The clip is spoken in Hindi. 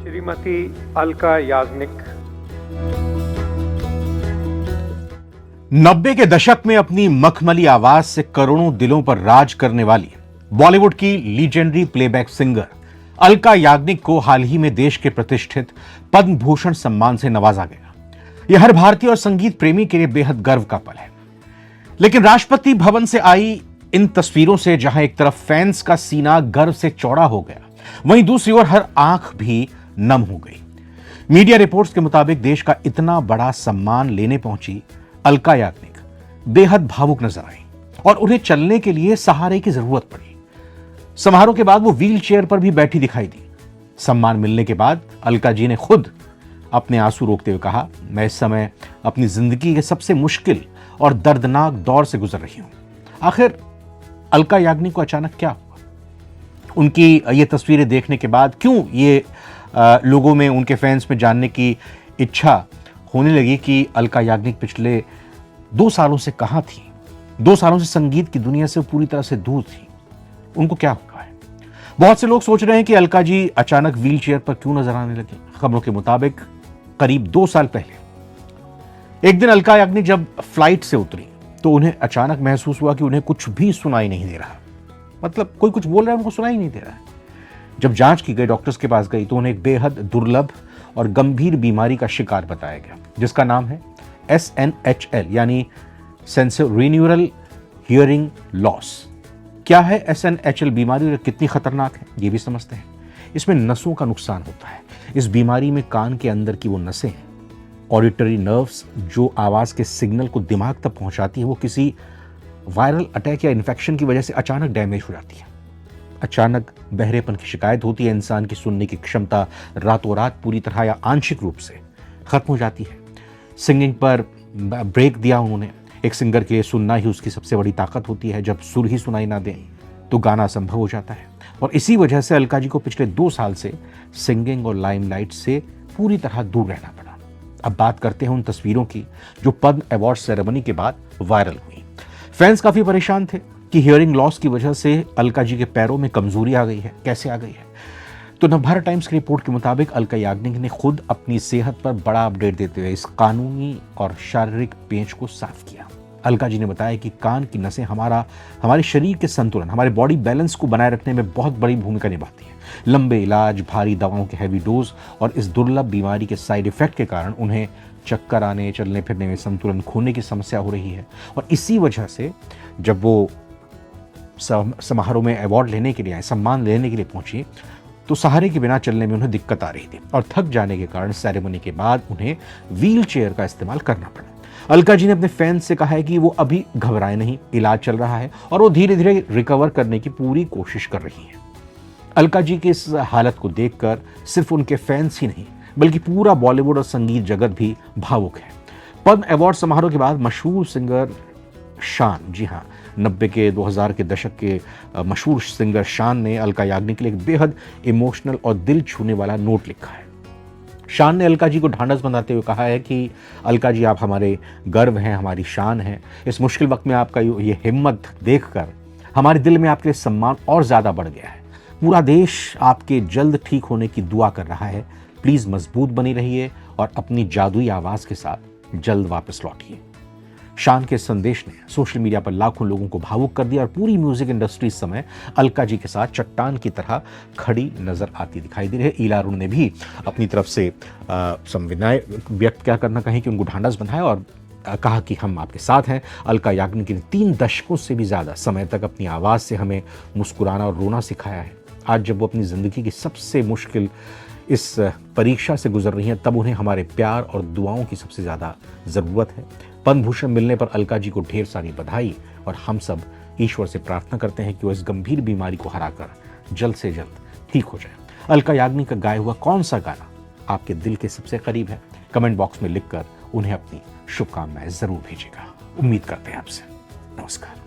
श्रीमती अलका याग्निक। 90 के दशक में अपनी मखमली आवाज से करोड़ों दिलों पर राज करने वाली बॉलीवुड की legendary playback singer Alka Yagnik को हाल ही में देश के प्रतिष्ठित पद्म भूषण सम्मान से नवाजा गया। यह हर भारतीय और संगीत प्रेमी के लिए बेहद गर्व का पल है। लेकिन राष्ट्रपति भवन से आई इन तस्वीरों से जहां एक तरफ फैंस का सीना गर्व से चौड़ा हो गया, वहीं दूसरी ओर हर आंख भी नम हो गई। मीडिया रिपोर्ट्स के मुताबिक देश का इतना बड़ा सम्मान लेने पहुंची अलका याग्निक बेहद भावुक नजर आई और उन्हें चलने के लिए सहारे की जरूरत पड़ी। समारोह के बाद वो व्हील चेयर पर भी बैठी दिखाई दी। सम्मान मिलने के बाद अलका जी ने खुद अपने आंसू रोकते हुए कहा, मैं इस समय अपनी जिंदगी के सबसे मुश्किल और दर्दनाक दौर से गुजर रही हूं। आखिर अलका याग्निक को अचानक क्या हुआ? उनकी ये तस्वीरें देखने के बाद क्यों ये लोगों में, उनके फैंस में जानने की इच्छा होने लगी कि अलका याग्निक पिछले 2 सालों से कहां थी? 2 सालों से संगीत की दुनिया से पूरी तरह से दूर थी। उनको क्या हुआ है? बहुत से लोग सोच रहे हैं कि अलका जी अचानक व्हील चेयर पर क्यों नजर आने लगी। खबरों के मुताबिक करीब 2 साल पहले एक दिन अलका याग्निक जब फ्लाइट से उतरी तो उन्हें अचानक महसूस हुआ कि उन्हें कुछ भी सुनाई नहीं दे रहा। मतलब कोई कुछ बोल रहा है, उनको सुनाई नहीं दे रहा है। जब जांच की गई, डॉक्टर्स के पास गई तो उन्हें एक बेहद दुर्लभ और गंभीर बीमारी का शिकार बताया गया, जिसका नाम है SNHL यानी सेंसोरिन्यूरल हियरिंग लॉस। क्या है SNHL बीमारी और कितनी खतरनाक है, ये भी समझते हैं। इसमें नसों का नुकसान होता है। इस बीमारी में कान के अंदर की वो नसें हैं, ऑडिटरी नर्व्स, जो आवाज के सिग्नल को दिमाग तक पहुंचाती है, वो किसी वायरल अटैक या इन्फेक्शन की वजह से अचानक डैमेज हो जाती है। अचानक बहरेपन की शिकायत होती है। इंसान की सुनने की क्षमता रातों रात पूरी तरह या आंशिक रूप से खत्म हो जाती है। सिंगिंग पर ब्रेक दिया उन्होंने। एक सिंगर के लिए सुनना ही उसकी सबसे बड़ी ताकत होती है। जब सुर ही सुनाई ना दे तो गाना असंभव हो जाता है। और इसी वजह से अलका जी को पिछले 2 साल से सिंगिंग और लाइमलाइट से पूरी तरह दूर रहना पड़ा। अब बात करते हैं उन तस्वीरों की जो पद्म अवार्ड सेरेमनी के बाद वायरल हुई। फैंस काफी परेशान थे कि हियरिंग लॉस की वजह से अलका जी के पैरों में कमजोरी आ गई है। कैसे आ गई है? तो नवभारत टाइम्स की रिपोर्ट के मुताबिक अलका याग्निक ने खुद अपनी सेहत पर बड़ा अपडेट देते हुए इस कानूनी और शारीरिक पेंच को साफ किया। अलका जी ने बताया कि कान की नसें हमारे शरीर के संतुलन, हमारे बॉडी बैलेंस को बनाए रखने में बहुत बड़ी भूमिका निभाती है। लंबे इलाज, भारी दवाओं के हैवी डोज और इस दुर्लभ बीमारी के साइड इफेक्ट के कारण उन्हें चक्कर आने, चलने फिरने में संतुलन खोने की समस्या हो रही है। और इसी वजह से जब वो समारोह में अवार्ड लेने के लिए आए, सम्मान लेने के लिए पहुंची, तो सहारे के बिना चलने में उन्हें दिक्कत आ रही थी और थक जाने के कारण सेरेमनी के बाद उन्हें व्हील चेयर का इस्तेमाल करना पड़ा। अलका जी ने अपने फैंस से कहा है कि वो अभी घबराए नहीं, इलाज चल रहा है और वो धीरे धीरे रिकवर करने की पूरी कोशिश कर रही हैं। अलका जी की इस हालत को देखकर सिर्फ उनके फैंस ही नहीं बल्कि पूरा बॉलीवुड और संगीत जगत भी भावुक है। पद्म अवार्ड समारोह के बाद मशहूर सिंगर शान, जी हाँ, 90 के 2000 के दशक के मशहूर सिंगर शान ने अलका याग्निक के लिए एक बेहद इमोशनल और दिल छूने वाला नोट लिखा है। शान ने अलका जी को ढांढस बंधाते हुए कहा है कि अलका जी, आप हमारे गर्व हैं, हमारी शान हैं। इस मुश्किल वक्त में आपका ये हिम्मत देखकर हमारे दिल में आपके लिए सम्मान और ज्यादा बढ़ गया है। पूरा देश आपके जल्द ठीक होने की दुआ कर रहा है। प्लीज मजबूत बनी रहिए और अपनी जादुई आवाज के साथ जल्द वापस लौटिए। शान के संदेश ने सोशल मीडिया पर लाखों लोगों को भावुक कर दिया और पूरी म्यूजिक इंडस्ट्री इस समय अलका जी के साथ चट्टान की तरह खड़ी नजर आती दिखाई दे रही है। ईला अरुण ने भी अपनी तरफ से संवेदनाएं व्यक्त क्या करना कहीं कि उनको ढांढस बंधाया और कहा कि हम आपके साथ हैं। अलका याग्निक ने 3 दशकों से भी ज्यादा समय तक अपनी आवाज से हमें मुस्कुराना और रोना सिखाया है। आज जब वो अपनी जिंदगी की सबसे मुश्किल इस परीक्षा से गुजर रही हैं, तब उन्हें हमारे प्यार और दुआओं की सबसे ज्यादा जरूरत है। पद्म भूषण मिलने पर अलका जी को ढेर सारी बधाई और हम सब ईश्वर से प्रार्थना करते हैं कि वो इस गंभीर बीमारी को हराकर जल्द से जल्द ठीक हो जाए। अलका याग्निक का गाया हुआ कौन सा गाना आपके दिल के सबसे करीब है? कमेंट बॉक्स में लिखकर उन्हें अपनी शुभकामनाएं जरूर भेजिएगा। उम्मीद करते हैं आपसे। नमस्कार।